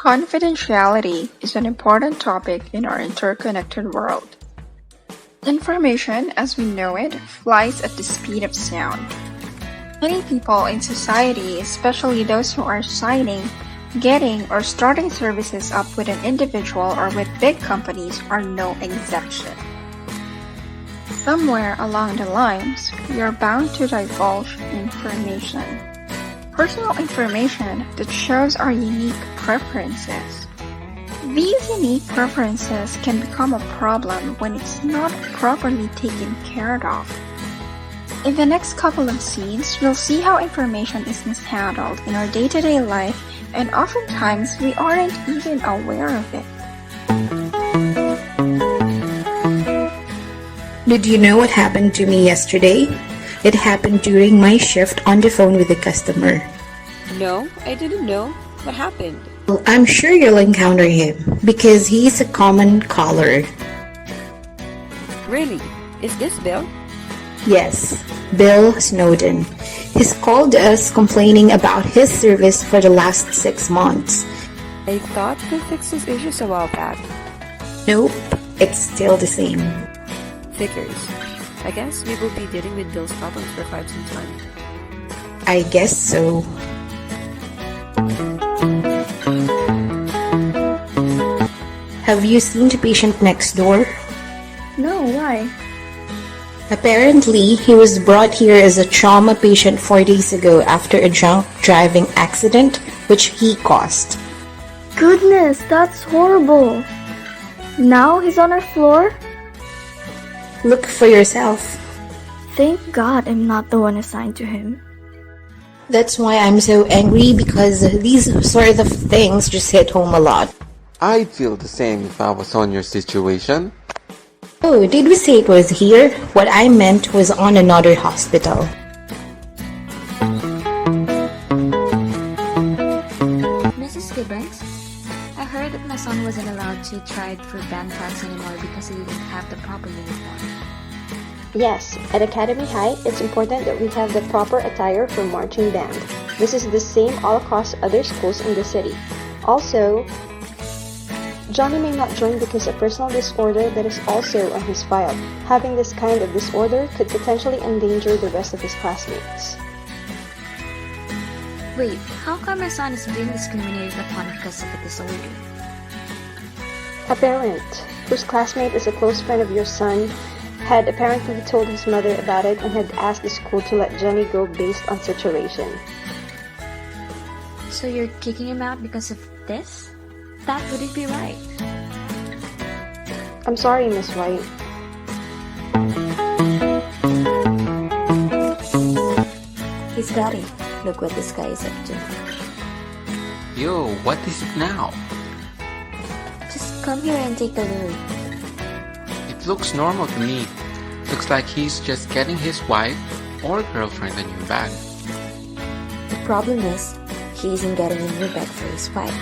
Confidentiality is an important topic in our interconnected world. Information, as we know it, flies at the speed of sound. Many people in society, especially those who are signing, getting, or starting services up with an individual or with big companies, are no exception. Somewhere along the lines, we are bound to divulge information. Personal information that shows our unique preferences. These unique preferences can become a problem when it's not properly taken care of. In the next couple of scenes, we'll see how information is mishandled in our day-to-day life, and oftentimes we aren't even aware of it. Did you know what happened to me yesterday? It happened during my shift on the phone with the customer. No, I didn't know. What happened? Well, I'm sure you'll encounter him because he's a common caller. Really? Is this Bill? Yes, Bill Snowden. He's called us complaining about his service for the last 6 months. I thought they fixed his issues a while back. Nope, it's still the same. Figures. I guess we will be dealing with Bill's problems for quite some time. I guess so. Have you seen the patient next door? No, why? Apparently, he was brought here as a trauma patient 4 days ago after a drunk driving accident, which he caused. Goodness, that's horrible. Now he's on our floor? Look for yourself. Thank God I'm not the one assigned to him. That's why I'm so angry, because these sort of things just hit home a lot. I'd feel the same if I was on your situation. Oh, did we say it was here? What I meant was on another hospital. Mrs. Gibbons, I heard that my son wasn't allowed to try for band class anymore because he didn't have the proper uniform. Yes, at Academy High, it's important that we have the proper attire for marching band. This is the same all across other schools in the city. Also, Johnny may not join because of personal disorder that is also on his file. Having this kind of disorder could potentially endanger the rest of his classmates. Wait, how come my son is being discriminated upon because of a disorder? A parent, whose classmate is a close friend of your son, had apparently told his mother about it and had asked the school to let Johnny go based on situation. So you're kicking him out because of this? That wouldn't be right. I'm sorry, Miss White. He's got it. Look what this guy is up to. Yo, what is it now? Just come here and take a look. It looks normal to me. Looks like he's just getting his wife or girlfriend a new bag. The problem is, he isn't getting a new bag for his wife.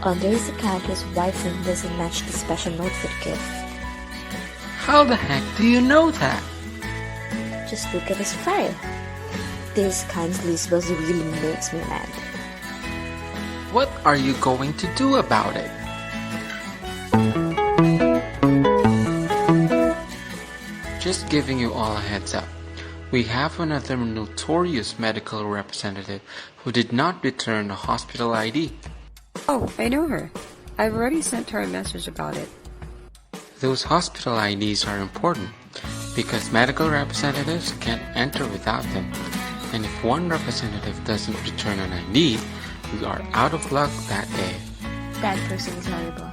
Under his account, his wife's name doesn't match the special note for the gift. How the heck do you know that? Just look at his file. This kind of list really makes me mad. What are you going to do about it? Just giving you all a heads up. We have another notorious medical representative who did not return the hospital ID. Oh, I know her. I've already sent her a message about it. Those hospital IDs are important because medical representatives can't enter without them. And if one representative doesn't return an ID, we are out of luck that day. That person is horrible.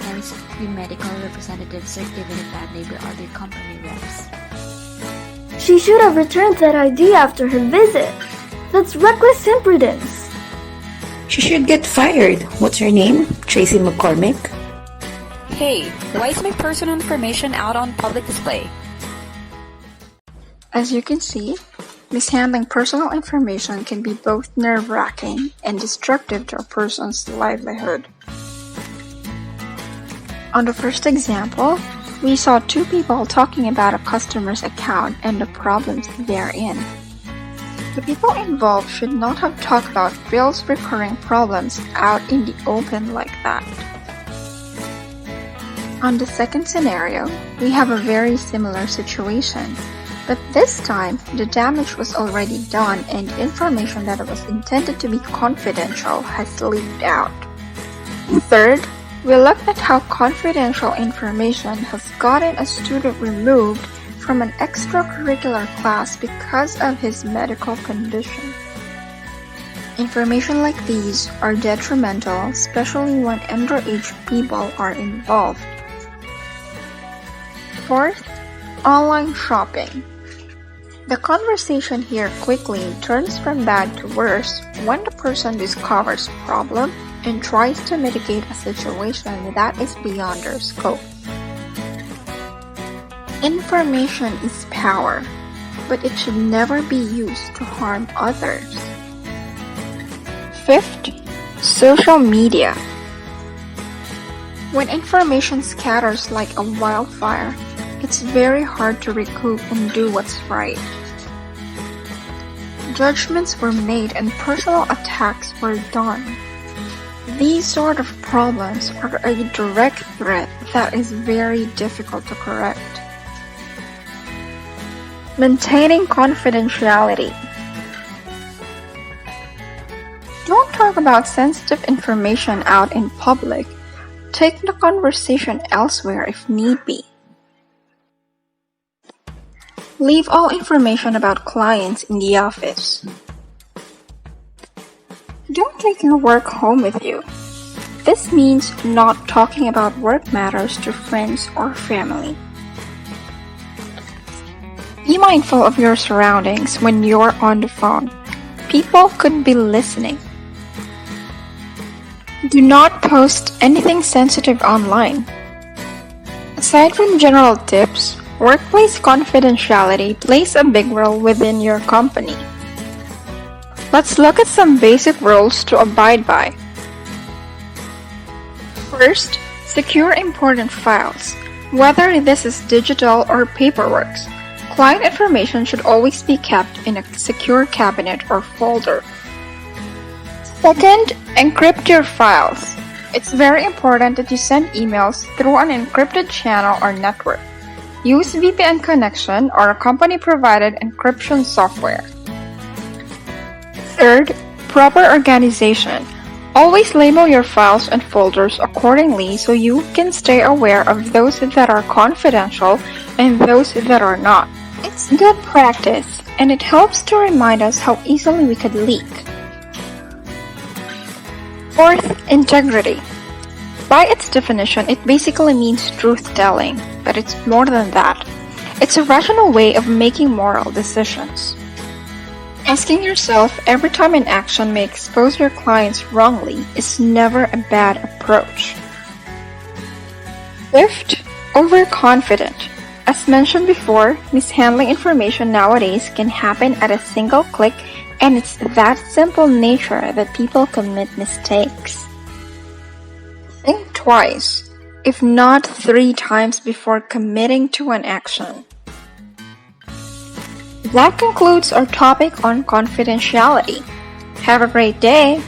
Hence, we medical representatives are given a bad name by other company reps. She should have returned that ID after her visit. That's reckless imprudence. She should get fired. What's her name? Tracy McCormick? Hey, why is my personal information out on public display? As you can see, mishandling personal information can be both nerve-wracking and destructive to a person's livelihood. On the first example, we saw two people talking about a customer's account and the problems therein. The people involved should not have talked about Bill's recurring problems out in the open like that. On the second scenario, we have a very similar situation, but this time the damage was already done and information that was intended to be confidential has leaked out. Third, we looked at how confidential information has gotten a student removed from an extracurricular class because of his medical condition. Information like these are detrimental, especially when underage people are involved. Fourth, online shopping. The conversation here quickly turns from bad to worse when the person discovers a problem and tries to mitigate a situation that is beyond their scope. Information is power, but it should never be used to harm others. Fifth, social media. When information scatters like a wildfire, it's very hard to recoup and do what's right. Judgments were made and personal attacks were done. These sort of problems are a direct threat that is very difficult to correct. Maintaining confidentiality. Don't talk about sensitive information out in public. Take the conversation elsewhere if need be. Leave all information about clients in the office. Don't take your work home with you. This means not talking about work matters to friends or family. Be mindful of your surroundings when you're on the phone. People could be listening. Do not post anything sensitive online. Aside from general tips, workplace confidentiality plays a big role within your company. Let's look at some basic rules to abide by. First, secure important files, whether this is digital or paperwork. Client information should always be kept in a secure cabinet or folder. Second, encrypt your files. It's very important that you send emails through an encrypted channel or network. Use VPN connection or a company-provided encryption software. Third, proper organization. Always label your files and folders accordingly so you can stay aware of those that are confidential and those that are not. It's good practice, and it helps to remind us how easily we could leak. Fourth, integrity. By its definition, it basically means truth-telling, but it's more than that. It's a rational way of making moral decisions. Asking yourself every time an action may expose your clients wrongly is never a bad approach. Fifth, overconfident. As mentioned before, mishandling information nowadays can happen at a single click, and it's that simple nature that people commit mistakes. Think twice, if not 3 times before committing to an action. That concludes our topic on confidentiality. Have a great day!